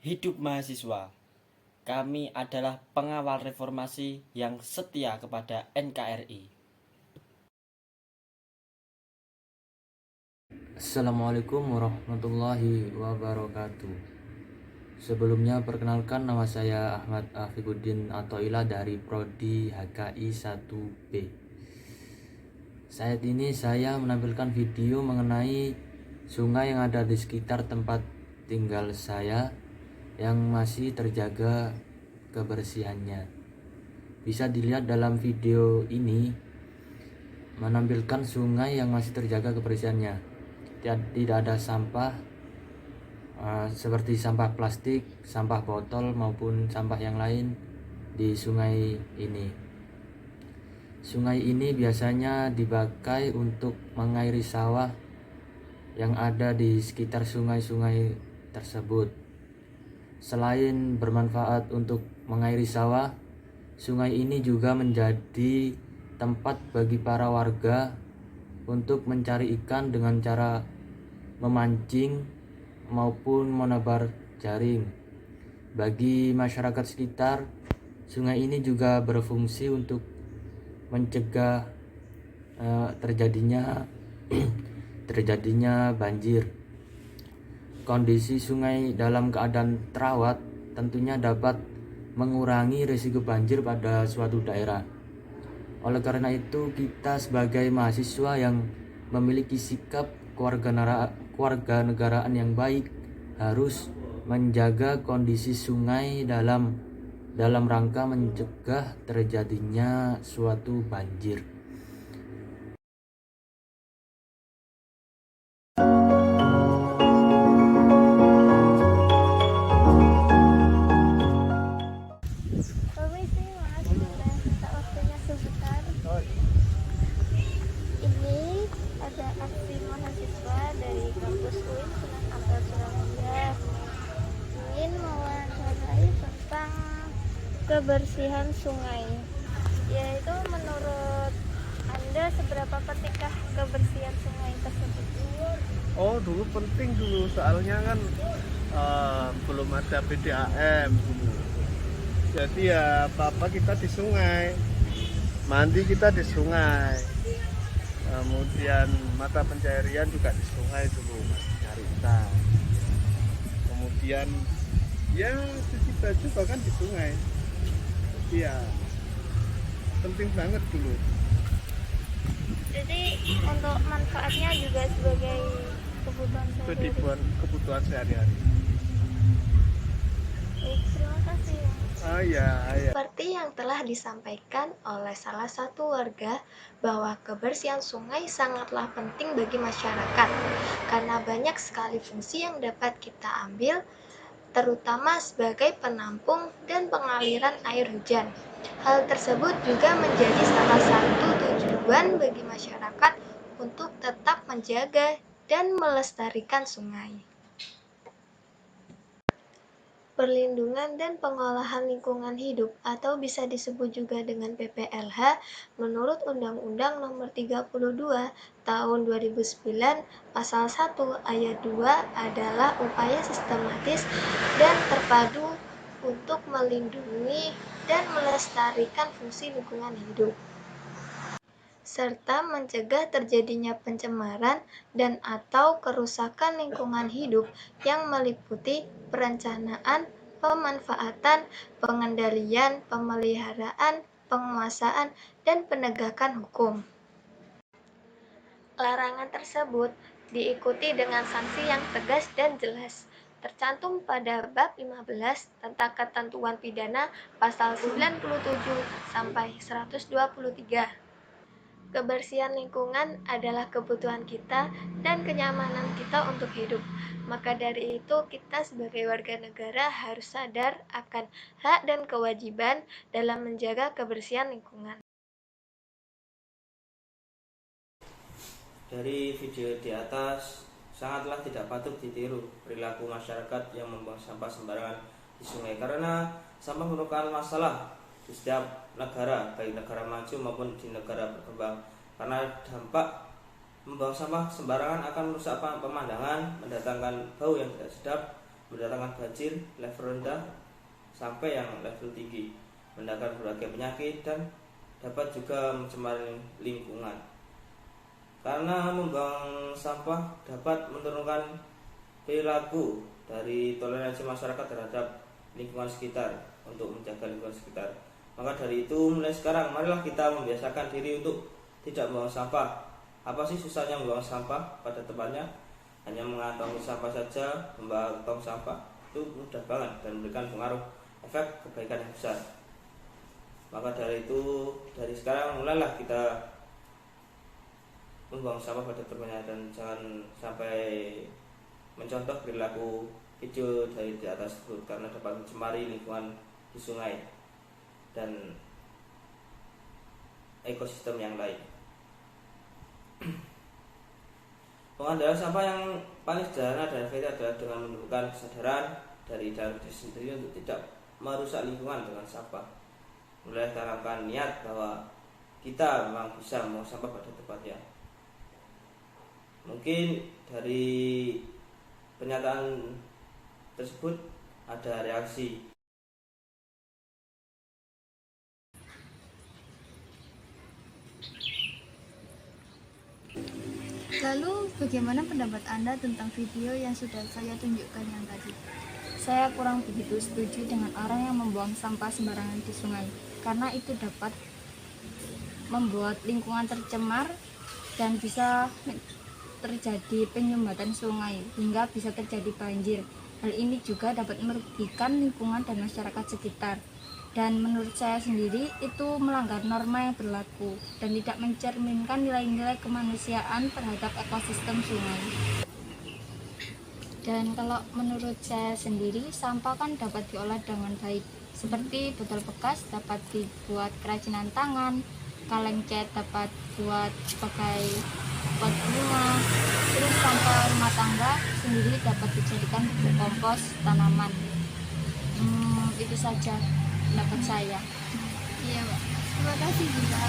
Hidup mahasiswa. Kami adalah pengawal reformasi yang setia kepada NKRI. Assalamualaikum warahmatullahi wabarakatuh. Sebelumnya perkenalkan, nama saya Ahmad Afiquddin Athoillah dari Prodi HKI 1B. Saat ini saya menampilkan video mengenai sungai yang ada di sekitar tempat tinggal saya yang masih terjaga kebersihannya. Bisa dilihat dalam video ini menampilkan sungai yang masih terjaga kebersihannya. Tidak ada sampah seperti sampah plastik, sampah botol maupun sampah yang lain di sungai ini. Sungai ini biasanya dipakai untuk mengairi sawah yang ada di sekitar sungai-sungai tersebut. Selain bermanfaat untuk mengairi sawah, sungai ini juga menjadi tempat bagi para warga untuk mencari ikan dengan cara memancing maupun menebar jaring. Bagi masyarakat sekitar, sungai ini juga berfungsi untuk mencegah terjadinya banjir. Kondisi sungai dalam keadaan terawat tentunya dapat mengurangi risiko banjir pada suatu daerah. Oleh karena itu, kita sebagai mahasiswa yang memiliki sikap kewarganegaraan yang baik harus menjaga kondisi sungai dalam rangka mencegah terjadinya suatu banjir. Permisi, Mas, boleh minta waktunya sebentar? Ini ada aksi mahasiswa dari kampus UIN Sunan Ampel Surabaya. Ingin mewawancarai tentang kebersihan sungai. Yaitu menurut Anda seberapa pentingkah kebersihan sungai tersebut? Oh, dulu penting dulu, soalnya kan belum ada PDAM dulu. Jadi ya apa-apa kita di sungai, mandi kita di sungai, kemudian mata pencaharian juga di sungai dulu, Mas, nyari ikan. Kemudian ya cuci baju bahkan di sungai. Jadi ya penting banget dulu. Jadi untuk manfaatnya juga sebagai kebutuhan sehari-hari. Kebutuhan sehari-hari. Baik, terima kasih. Ya. Seperti yang telah disampaikan oleh salah satu warga bahwa kebersihan sungai sangatlah penting bagi masyarakat karena banyak sekali fungsi yang dapat kita ambil, terutama sebagai penampung dan pengaliran air hujan. Hal tersebut juga menjadi salah satu tujuan bagi masyarakat untuk tetap menjaga dan melestarikan sungai. Perlindungan dan pengolahan lingkungan hidup atau bisa disebut juga dengan PPLH menurut Undang-Undang Nomor 32 Tahun 2009 Pasal 1 Ayat 2 adalah upaya sistematis dan terpadu untuk melindungi dan melestarikan fungsi lingkungan hidup serta mencegah terjadinya pencemaran dan atau kerusakan lingkungan hidup yang meliputi perencanaan, pemanfaatan, pengendalian, pemeliharaan, penguasaan, dan penegakan hukum. Larangan tersebut diikuti dengan sanksi yang tegas dan jelas, tercantum pada bab 15 tentang ketentuan pidana pasal 97 sampai 123. Kebersihan lingkungan adalah kebutuhan kita dan kenyamanan kita untuk hidup. Maka dari itu, kita sebagai warga negara harus sadar akan hak dan kewajiban dalam menjaga kebersihan lingkungan. Dari video di atas, sangatlah tidak patut ditiru perilaku masyarakat yang membuang sampah sembarangan di sungai karena sampah merupakan masalah di setiap negara, baik negara maju maupun di negara berkembang, karena dampak membuang sampah sembarangan akan merusak pemandangan, mendatangkan bau yang tidak sedap, berdatangan banjir level rendah sampai yang level tinggi, mendatangkan berbagai penyakit dan dapat juga mencemari lingkungan. Karena membuang sampah dapat menurunkan perilaku dari toleransi masyarakat terhadap lingkungan sekitar untuk menjaga lingkungan sekitar. Maka dari itu mulai sekarang marilah kita membiasakan diri untuk tidak membuang sampah. Apa sih susahnya membuang sampah pada tempatnya? Hanya mengantongi sampah saja, membawa tong sampah itu mudah banget dan memberikan pengaruh efek kebaikan yang besar. Maka dari itu dari sekarang mulailah kita membuang sampah pada tempatnya dan jangan sampai mencontoh perilaku video dari di atas tersebut karena dapat mencemari lingkungan di sungai dan ekosistem yang lain. Pengendalian sampah yang paling sederhana dan efektif adalah dengan menumbuhkan kesadaran dari dalam diri sendiri untuk tidak merusak lingkungan dengan sampah. Mulai tanamkan niat bahwa kita memang bisa membuang sampah pada tempatnya. Mungkin dari pernyataan tersebut ada reaksi. Lalu, bagaimana pendapat Anda tentang video yang sudah saya tunjukkan yang tadi? Saya kurang begitu setuju dengan orang yang membuang sampah sembarangan di sungai, karena itu dapat membuat lingkungan tercemar dan bisa terjadi penyumbatan sungai, hingga bisa terjadi banjir. Hal ini juga dapat merugikan lingkungan dan masyarakat sekitar. Dan menurut saya sendiri itu melanggar norma yang berlaku dan tidak mencerminkan nilai-nilai kemanusiaan terhadap ekosistem sungai. Dan kalau menurut saya sendiri, sampah kan dapat diolah dengan baik. Seperti botol bekas dapat dibuat kerajinan tangan, kaleng cat dapat buat sebagai pot bunga, terus sampah rumah tangga sendiri dapat dijadikan pupuk kompos tanaman. Itu saja pendapat saya. Iya, Mbak. Terima kasih juga.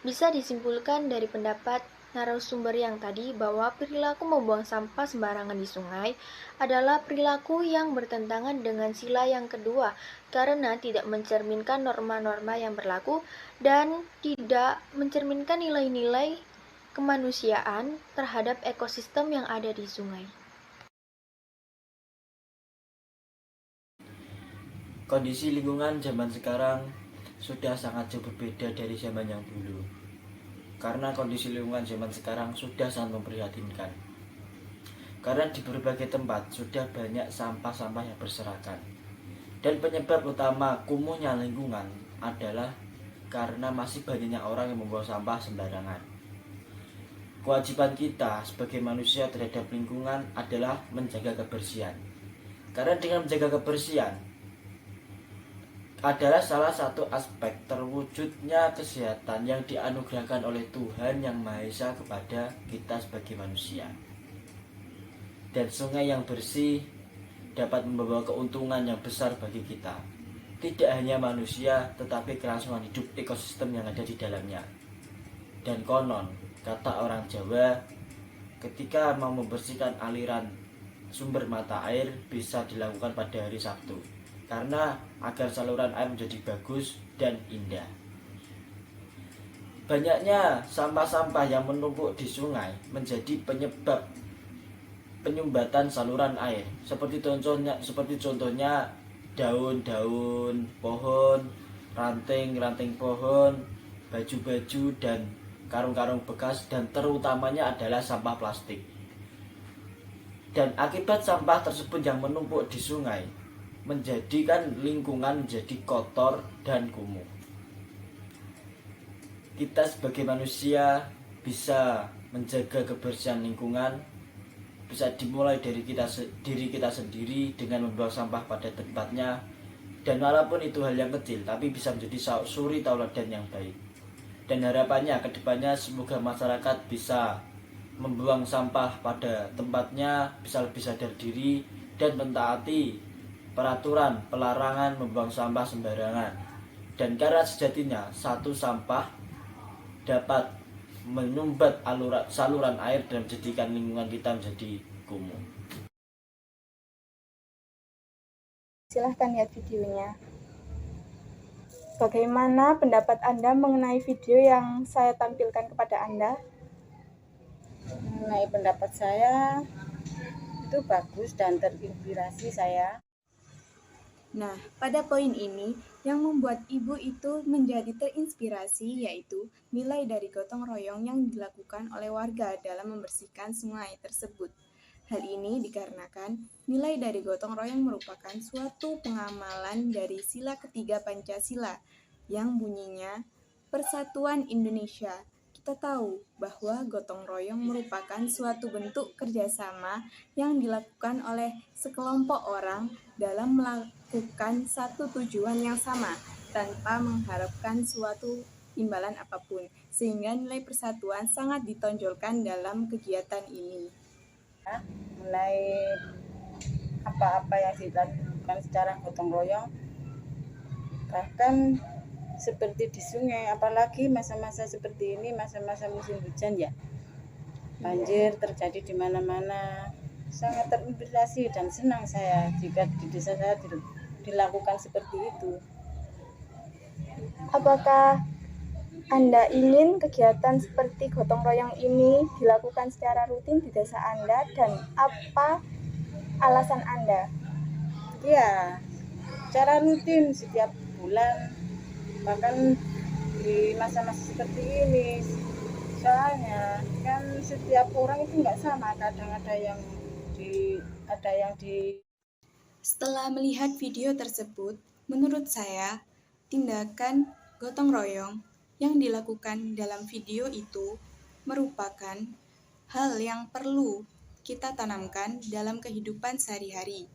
Bisa disimpulkan dari pendapat narasumber yang tadi bahwa perilaku membuang sampah sembarangan di sungai adalah perilaku yang bertentangan dengan sila yang kedua karena tidak mencerminkan norma-norma yang berlaku dan tidak mencerminkan nilai-nilai kemanusiaan terhadap ekosistem yang ada di sungai. Kondisi lingkungan zaman sekarang sudah sangat jauh berbeda dari zaman yang dulu. Karena kondisi lingkungan zaman sekarang sudah sangat memprihatinkan. Karena di berbagai tempat sudah banyak sampah-sampah yang berserakan. Dan penyebab utama kumuhnya lingkungan adalah karena masih banyaknya orang yang membuang sampah sembarangan. Kewajiban kita sebagai manusia terhadap lingkungan adalah menjaga kebersihan. Karena dengan menjaga kebersihan adalah salah satu aspek terwujudnya kesehatan yang dianugerahkan oleh Tuhan Yang Maha Esa kepada kita sebagai manusia. Dan sungai yang bersih dapat membawa keuntungan yang besar bagi kita. Tidak hanya manusia, tetapi kelangsungan hidup ekosistem yang ada di dalamnya. Dan konon, kata orang Jawa, ketika mau membersihkan aliran sumber mata air bisa dilakukan pada hari Sabtu. Karena agar saluran air menjadi bagus dan indah. Banyaknya sampah-sampah yang menumpuk di sungai menjadi penyebab penyumbatan saluran air. Seperti contohnya daun-daun pohon, ranting-ranting pohon, baju-baju dan karung-karung bekas, dan terutamanya adalah sampah plastik. Dan akibat sampah tersebut yang menumpuk di sungai menjadikan lingkungan menjadi kotor dan kumuh. Kita sebagai manusia bisa menjaga kebersihan lingkungan, bisa dimulai dari diri kita sendiri dengan membuang sampah pada tempatnya, dan walaupun itu hal yang kecil tapi bisa menjadi suri tauladan yang baik. Dan harapannya kedepannya semoga masyarakat bisa membuang sampah pada tempatnya, bisa lebih sadar diri dan mentaati peraturan pelarangan membuang sampah sembarangan. Dan karena sejatinya satu sampah dapat menyumbat saluran air dan menjadikan lingkungan kita menjadi kumuh. Silahkan lihat videonya. Bagaimana pendapat Anda mengenai video yang saya tampilkan kepada Anda? Mengenai pendapat saya, itu bagus dan terinspirasi saya. Nah, pada poin ini, yang membuat ibu itu menjadi terinspirasi yaitu nilai dari gotong royong yang dilakukan oleh warga dalam membersihkan sungai tersebut. Hal ini dikarenakan nilai dari gotong royong merupakan suatu pengamalan dari sila ketiga Pancasila yang bunyinya Persatuan Indonesia. Kita tahu bahwa gotong royong merupakan suatu bentuk kerjasama yang dilakukan oleh sekelompok orang dalam melakukan satu tujuan yang sama tanpa mengharapkan suatu imbalan apapun, sehingga nilai persatuan sangat ditonjolkan dalam kegiatan ini. Mulai apa-apa yang dilakukan secara gotong royong, bahkan seperti di sungai, apalagi masa-masa seperti ini, masa-masa musim hujan ya, banjir terjadi di mana-mana. Sangat terinspirasi dan senang saya jika di desa saya dilakukan seperti itu. Apakah Anda ingin kegiatan seperti gotong royong ini dilakukan secara rutin di desa Anda dan apa alasan Anda? Ya, secara rutin setiap bulan, bahkan di masa-masa seperti ini. Soalnya kan setiap orang itu nggak sama, kadang ada yang di. Setelah melihat video tersebut, menurut saya, tindakan gotong royong yang dilakukan dalam video itu merupakan hal yang perlu kita tanamkan dalam kehidupan sehari-hari.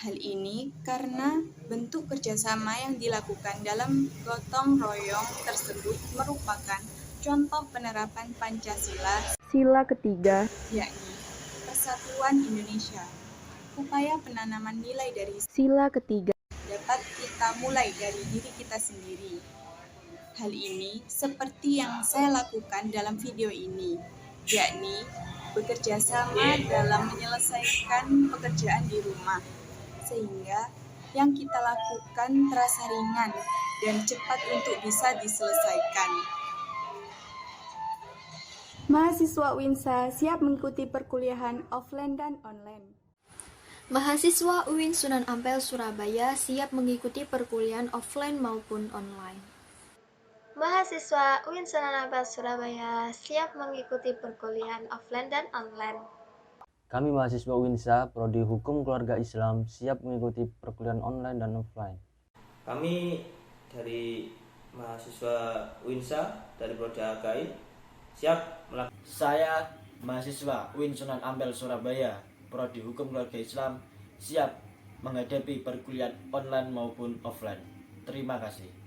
Hal ini karena bentuk kerjasama yang dilakukan dalam gotong royong tersebut merupakan contoh penerapan Pancasila sila ketiga, yakni Persatuan Indonesia. Upaya penanaman nilai dari sila ketiga dapat kita mulai dari diri kita sendiri. Hal ini seperti yang saya lakukan dalam video ini, yakni bekerja sama dalam menyelesaikan pekerjaan di rumah, sehingga yang kita lakukan terasa ringan dan cepat untuk bisa diselesaikan. Mahasiswa UINSA siap mengikuti perkuliahan offline dan online. Mahasiswa UIN Sunan Ampel Surabaya siap mengikuti perkuliahan offline maupun online. Mahasiswa UIN Sunan Ampel Surabaya siap mengikuti perkuliahan offline dan online. Kami mahasiswa UINSA, Prodi Hukum Keluarga Islam, siap mengikuti perkuliahan online dan offline. Kami dari mahasiswa UINSA dari Prodi HKI siap melakukan. Saya mahasiswa UIN Sunan Ampel Surabaya, Prodi Hukum Keluarga Islam, siap menghadapi perkuliahan online maupun offline. Terima kasih.